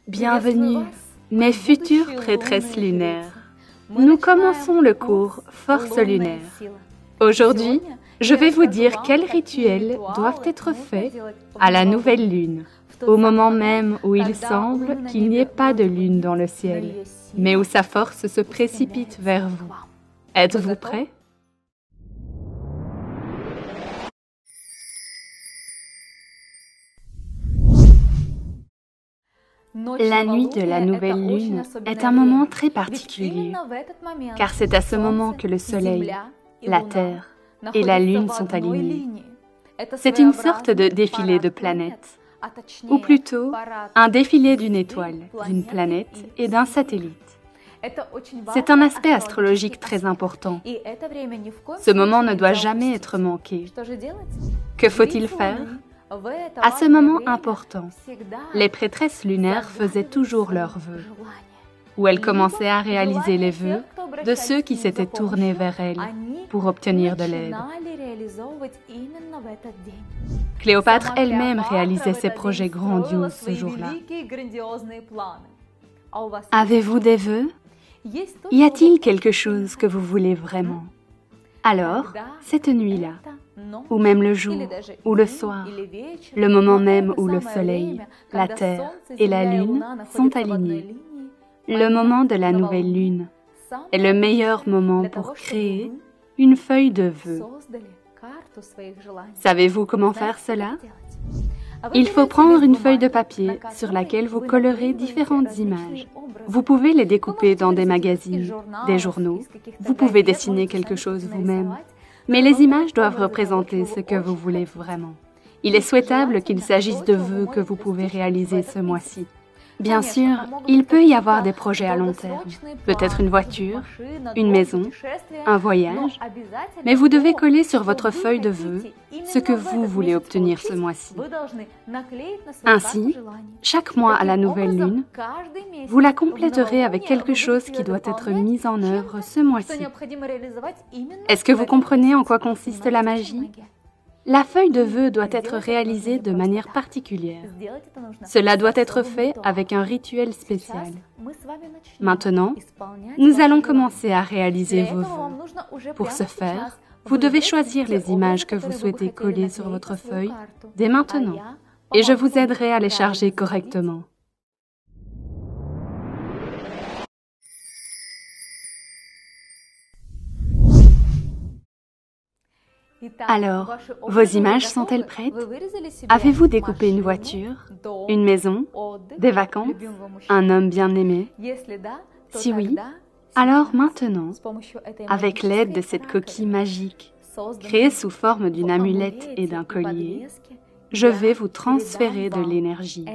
Bienvenue, mes futures prêtresses lunaires. Nous commençons le cours Force lunaire. Aujourd'hui, je vais vous dire quels rituels doivent être faits à la nouvelle lune, au moment même où il semble qu'il n'y ait pas de lune dans le ciel, mais où sa force se précipite vers vous. Êtes-vous prêts? La nuit de la nouvelle lune est un moment très particulier, car c'est à ce moment que le soleil, la terre et la lune sont alignés. C'est une sorte de défilé de planètes, ou plutôt un défilé d'une étoile, d'une planète et d'un satellite. C'est un aspect astrologique très important. Ce moment ne doit jamais être manqué. Que faut-il faire? À ce moment important, les prêtresses lunaires faisaient toujours leurs vœux, ou elles commençaient à réaliser les vœux de ceux qui s'étaient tournés vers elles pour obtenir de l'aide. Cléopâtre elle-même réalisait ses projets grandioses ce jour-là. Avez-vous des vœux? Y a-t-il quelque chose que vous voulez vraiment? Alors, cette nuit-là, ou même le jour, ou le soir, le moment même où le soleil, la terre et la lune sont alignés, le moment de la nouvelle lune est le meilleur moment pour créer une feuille de vœux. Savez-vous comment faire cela? Il faut prendre une feuille de papier sur laquelle vous collerez différentes images. Vous pouvez les découper dans des magazines, des journaux. Vous pouvez dessiner quelque chose vous-même. Mais les images doivent représenter ce que vous voulez vraiment. Il est souhaitable qu'il s'agisse de vœux que vous pouvez réaliser ce mois-ci. Bien sûr, il peut y avoir des projets à long terme, peut-être une voiture, une maison, un voyage, mais vous devez coller sur votre feuille de vœux ce que vous voulez obtenir ce mois-ci. Ainsi, chaque mois à la nouvelle lune, vous la compléterez avec quelque chose qui doit être mis en œuvre ce mois-ci. Est-ce que vous comprenez en quoi consiste la magie? La feuille de vœux doit être réalisée de manière particulière. Cela doit être fait avec un rituel spécial. Maintenant, nous allons commencer à réaliser vos vœux. Pour ce faire, vous devez choisir les images que vous souhaitez coller sur votre feuille dès maintenant, et je vous aiderai à les charger correctement. Alors, vos images sont-elles prêtes? Avez-vous découpé une voiture, une maison, des vacances, un homme bien aimé? Si oui, alors maintenant, avec l'aide de cette coquille magique, créée sous forme d'une amulette et d'un collier, je vais vous transférer de l'énergie,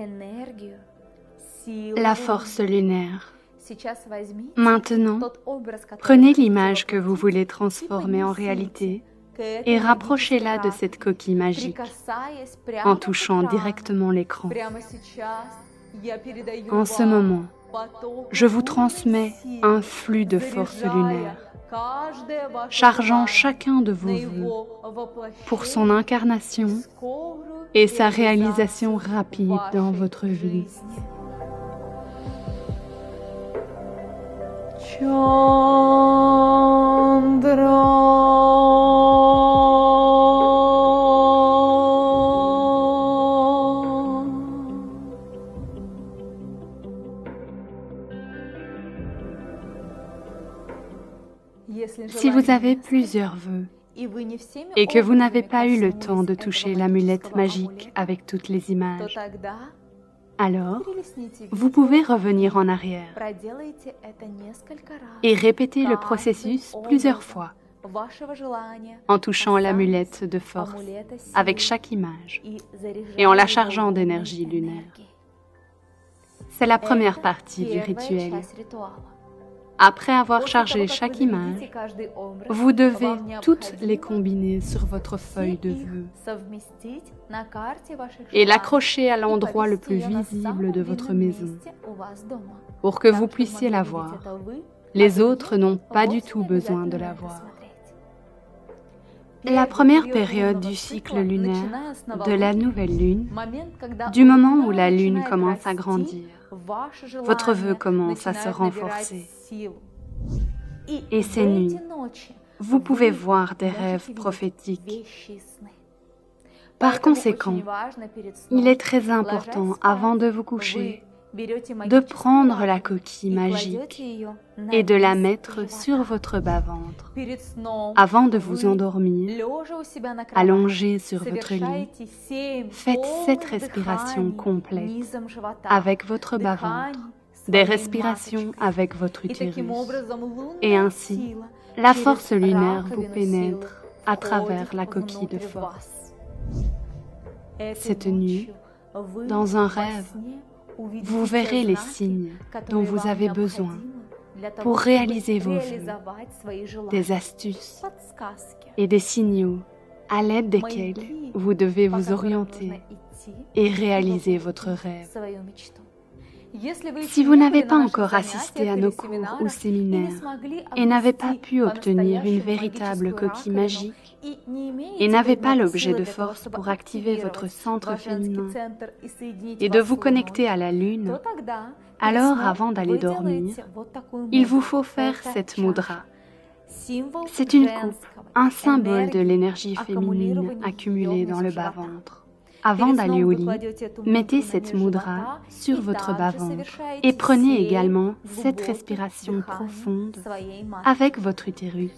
la force lunaire. Maintenant, prenez l'image que vous voulez transformer en réalité et rapprochez-la de cette coquille magique en touchant directement l'écran. En ce moment, je vous transmets un flux de force lunaire, chargeant chacun de vos vœux pour son incarnation et sa réalisation rapide dans votre vie. Si vous avez plusieurs vœux et que vous n'avez pas eu le temps de toucher l'amulette magique avec toutes les images, alors vous pouvez revenir en arrière et répéter le processus plusieurs fois en touchant l'amulette de force avec chaque image et en la chargeant d'énergie lunaire. C'est la première partie du rituel. Après avoir chargé chaque image, vous devez toutes les combiner sur votre feuille de vœux et l'accrocher à l'endroit le plus visible de votre maison pour que vous puissiez la voir. Les autres n'ont pas du tout besoin de la voir. La première période du cycle lunaire, de la nouvelle lune, du moment où la lune commence à grandir, votre vœu commence à se renforcer. Et ces nuits, vous pouvez voir des rêves prophétiques. Par conséquent, il est très important, avant de vous coucher, de prendre la coquille magique et de la mettre sur votre bas-ventre. Avant de vous endormir, allongé sur votre lit, faites 7 respirations complètes avec votre bas-ventre, des respirations avec votre utérus. Et ainsi, la force lunaire vous pénètre à travers la coquille de force. Cette nuit, dans un rêve, vous verrez les signes dont vous avez besoin pour réaliser vos vœux, des astuces et des signaux à l'aide desquels vous devez vous orienter et réaliser votre rêve. Si vous n'avez pas encore assisté à nos cours ou séminaires et n'avez pas pu obtenir une véritable coquille magique et n'avez pas l'objet de force pour activer votre centre féminin et de vous connecter à la lune, alors avant d'aller dormir, il vous faut faire cette mudra. C'est une coupe, un symbole de l'énergie féminine accumulée dans le bas-ventre. Avant d'aller au lit, mettez cette mudra sur votre bas-ventre et prenez également cette respiration profonde avec votre utérus.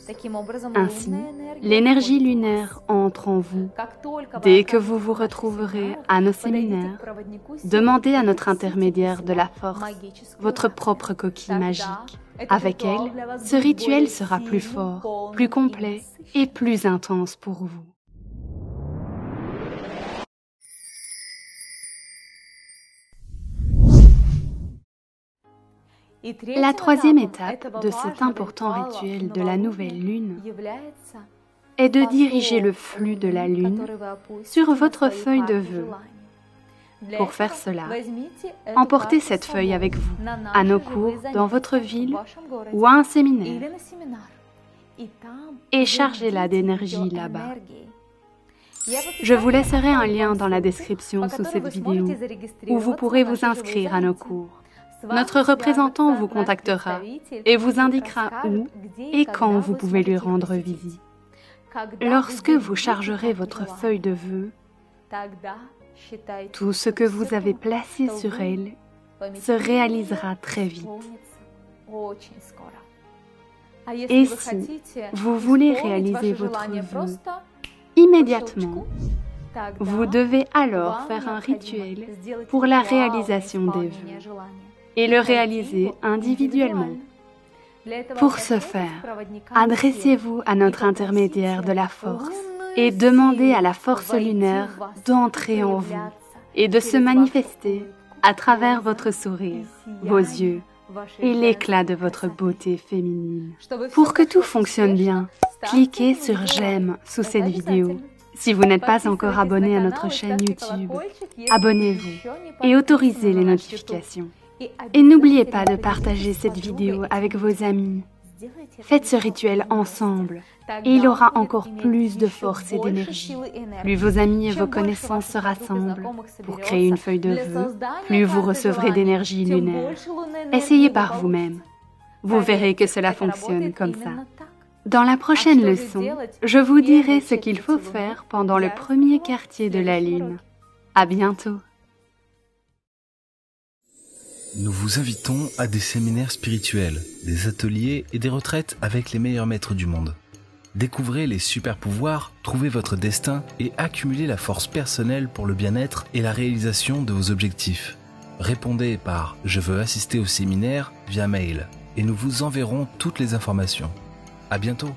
Ainsi, l'énergie lunaire entre en vous. Dès que vous vous retrouverez à nos séminaires, demandez à notre intermédiaire de la force, votre propre coquille magique. Avec elle, ce rituel sera plus fort, plus complet et plus intense pour vous. La troisième étape de cet important rituel de la nouvelle lune est de diriger le flux de la lune sur votre feuille de vœux. Pour faire cela, emportez cette feuille avec vous à nos cours dans votre ville ou à un séminaire et chargez-la d'énergie là-bas. Je vous laisserai un lien dans la description sous cette vidéo où vous pourrez vous inscrire à nos cours. Notre représentant vous contactera et vous indiquera où et quand vous pouvez lui rendre visite. Lorsque vous chargerez votre feuille de vœux, tout ce que vous avez placé sur elle se réalisera très vite. Et si vous voulez réaliser votre vœu immédiatement, vous devez alors faire un rituel pour la réalisation des vœux et le réaliser individuellement. Pour ce faire, adressez-vous à notre intermédiaire de la force et demandez à la force lunaire d'entrer en vous et de se manifester à travers votre sourire, vos yeux et l'éclat de votre beauté féminine. Pour que tout fonctionne bien, cliquez sur j'aime sous cette vidéo. Si vous n'êtes pas encore abonné à notre chaîne YouTube, abonnez-vous et autorisez les notifications. Et n'oubliez pas de partager cette vidéo avec vos amis. Faites ce rituel ensemble et il aura encore plus de force et d'énergie. Plus vos amis et vos connaissances se rassemblent pour créer une feuille de vœux, plus vous recevrez d'énergie lunaire. Essayez par vous-même. Vous verrez que cela fonctionne comme ça. Dans la prochaine leçon, je vous dirai ce qu'il faut faire pendant le premier quartier de la lune. À bientôt. Nous vous invitons à des séminaires spirituels, des ateliers et des retraites avec les meilleurs maîtres du monde. Découvrez les super pouvoirs, trouvez votre destin et accumulez la force personnelle pour le bien-être et la réalisation de vos objectifs. Répondez par « Je veux assister au séminaire » via mail et nous vous enverrons toutes les informations. À bientôt.